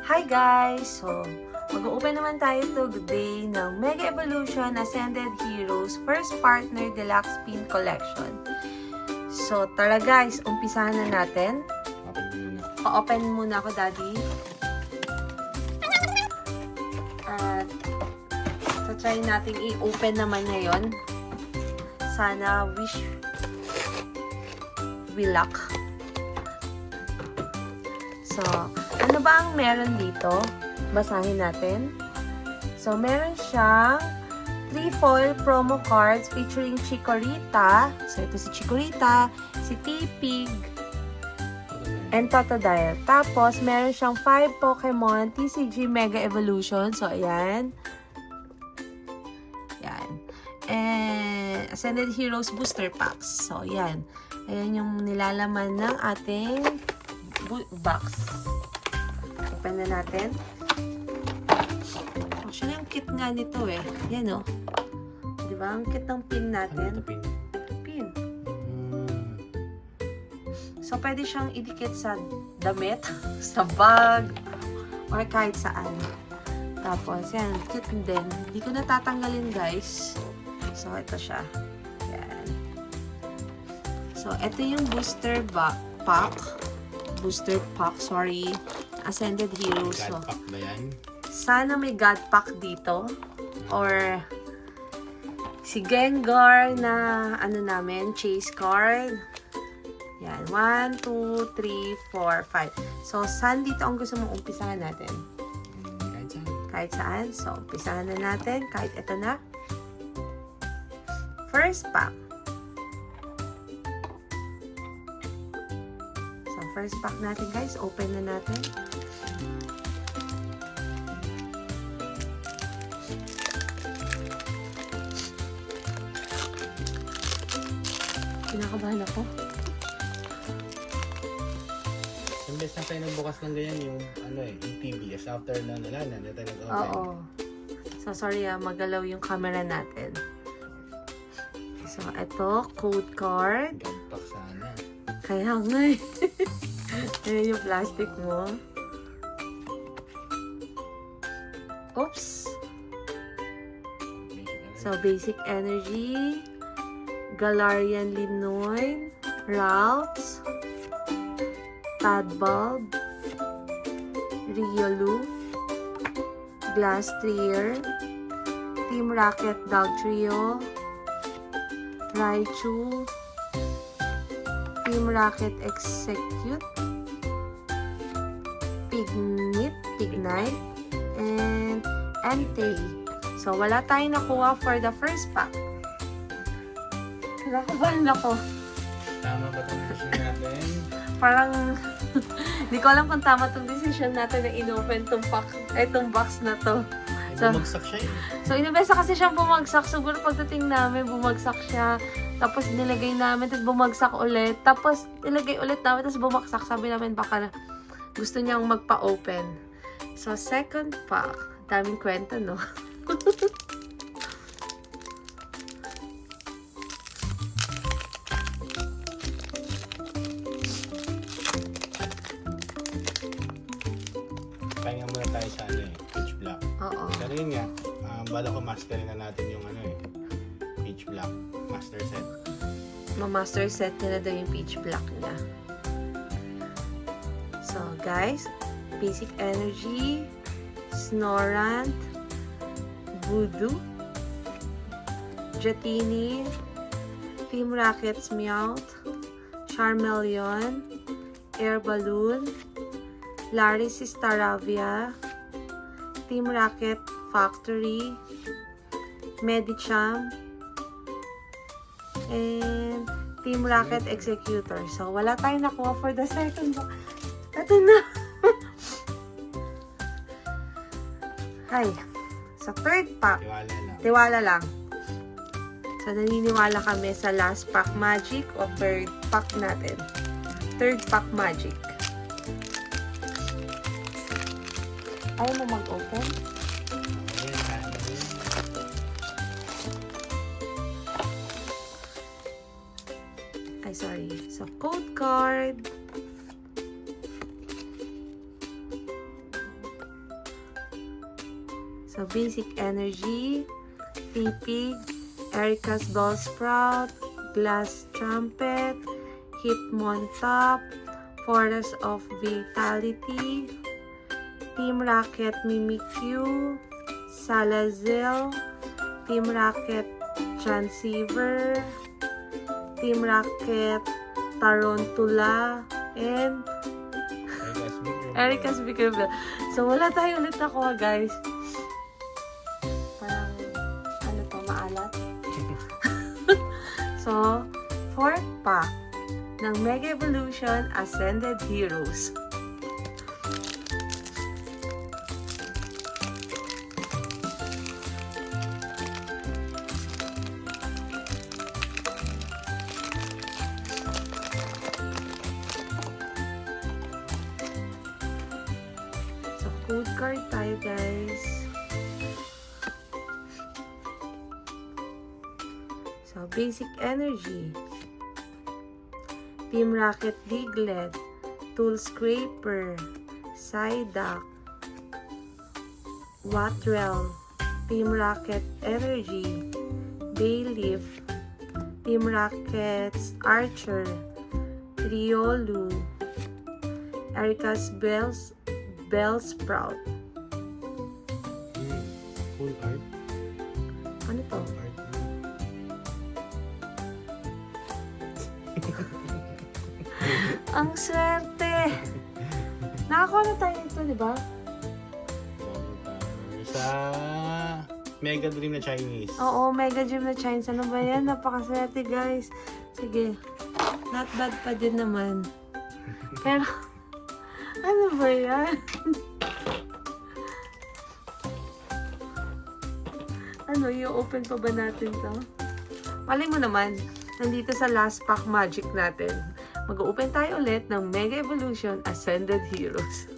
Hi guys! So, mag-open naman tayo today ng Mega Evolution Ascended Heroes First Partner Deluxe Pin Collection. So, tara guys, umpisahan na natin. Pa-open muna ako, Daddy. At, try natin i-open naman ngayon. Sana wish we luck. So, ano ba ang meron dito? Basahin natin. So, meron siyang 3 foil promo cards featuring Chikorita. So, ito si Chikorita, si T-Pig, and Totodile. Tapos, meron siyang 5 Pokemon TCG Mega Evolution. So, ayan. Yan. And Ascended Heroes Booster Packs. So, ayan. Ayan yung nilalaman ng ating box. Open na natin. Actually, ang kit nga nito eh. Yan o. Di ba? Ang kit ng pin natin. Ano ito, pin? Pin. So, pwede siyang idikit sa damit, sa bag, or kahit saan. Tapos, yan. Kit din. Hindi ko natatanggalin, guys. So, ito siya. Yan. So, ito yung booster pack. Booster pack, sorry. Ascended Heroes. God pack ba yan? Sana may God pack dito. Or si Gengar na ano namin, chase card. Yan. 1, 2, 3, 4, 5. So, saan dito ang gusto mong umpisahan natin? Kahit saan. Kahit saan. So, umpisahan na natin. Kahit ito na. First pack. So, first pack natin guys. Open na natin. Kinakabahan ako. Yung best na tayo nagbukas ng ganyan yung ano eh, yung TBS after na nila na tayo nag-open. Oo. So, sorry magalaw yung camera natin. So, ito, code card. God pack sana. Kaya nga eh. Ayan yung plastic mo. Oops. So, basic energy. Galarian Linoin. Ralts. Tadbulb. Riolu. Glass Trier. Team Rocket Dog Trio. Raichu. Team Rocket Execute. Pignite. And Entei. So, wala tayong nakuha for the first pack. Nakabahan ako. Tama ba itong decision natin? Parang, hindi ko alam kung tama itong decision natin na inopen itong box na to. So, Bumagsak siya eh. So, inubesa kasi siyang bumagsak. Siguro pagdating namin, bumagsak siya. Tapos, nilagay namin, tapos bumagsak ulit. Tapos, nilagay ulit namin, tapos bumagsak. Sabi namin, baka gusto niyang magpa-open. So, second pack. Daming kwento, no? Pahinga muna tayo sa ano eh, Peach Black. Oo. Pero yun nga, bala ko masterin na natin yung ano eh, Peach Black master set. Ma-master set niya na daw yung Peach Black niya. So, guys, basic energy, Snorant, Voodoo, Dratini, Team Rocket's Meowth, Charmeleon, Air Balloon, Larry's Staravia, Team Rocket Factory, Medicham, and Team Rocket Executor. So, wala tayong nakuha for the second box. Ito na. Hi. So, third pack. Tiwala lang. Tiwala lang. So, naniniwala kami sa last pack magic o third pack natin. Third pack magic. Ayaw mo mag-open? Ayan, kaya na rin. Ay, sorry. So, code card. So, Basic Energy, Tipig, Erica's Bellsprout, Glass Trumpet, Hitmontop, Forest of Vitality, Team Rocket Mimikyu, Salazzle, Team Rocket Transceiver, Team Rocket Tarantula, and Erica's Bigger Bell. So, wala tayo ulit nakuha, guys. Parang, ano to, maalat. So, 4th pack ng Mega Evolution Ascended Heroes. So, code card tayo, guys. So, Basic Energy, Team Rocket Diglett, Tool Scraper, Psyduck, Watrel, Team Rocket Energy, Bayleaf, Team Rocket's Archer, Riolu, Erica's Bellsprout. Full art. Ano to? Full art. Ang swerte! Nakakuha na tayo nito, di ba? Sa Mega Dream na Chinese. Oo, Mega Gym na Chines. Ano ba yan? Napakaswerte, guys. Sige. Not bad pa din naman. Pero, ano ba yan? Ano, i-open pa ba natin to? Malay mo naman, nandito sa last pack magic natin, mag-open tayo ulit ng Mega Evolution Ascended Heroes.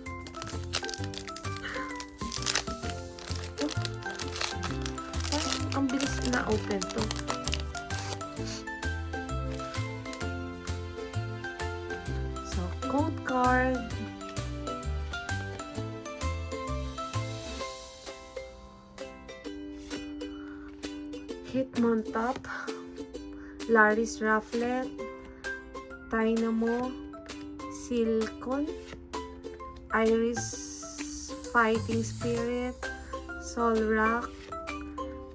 Ay, ang bilis na open to. So, code card. Hitmontop, Laris Rufflet, Dynamo, Silcon, Iris Fighting Spirit, Solrock,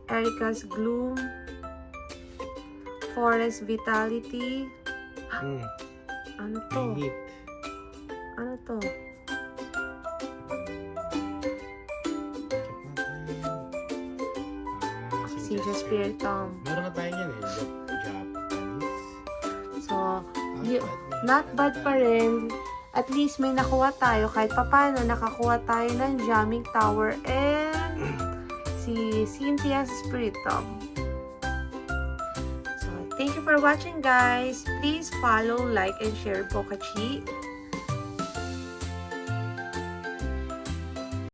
Erica's Gloom, Forest Vitality. Ano to? Hit. Ano to? Siege Spirit Tom. Meron na tayo yan eh. Japanese. So, not bad pa rin. At least may nakuha tayo. Kahit papano, nakakuha tayo ng Jamming Tower and si Cynthia's Spirit Tom. So, thank you for watching, guys. Please follow, like, and share po, Kachi.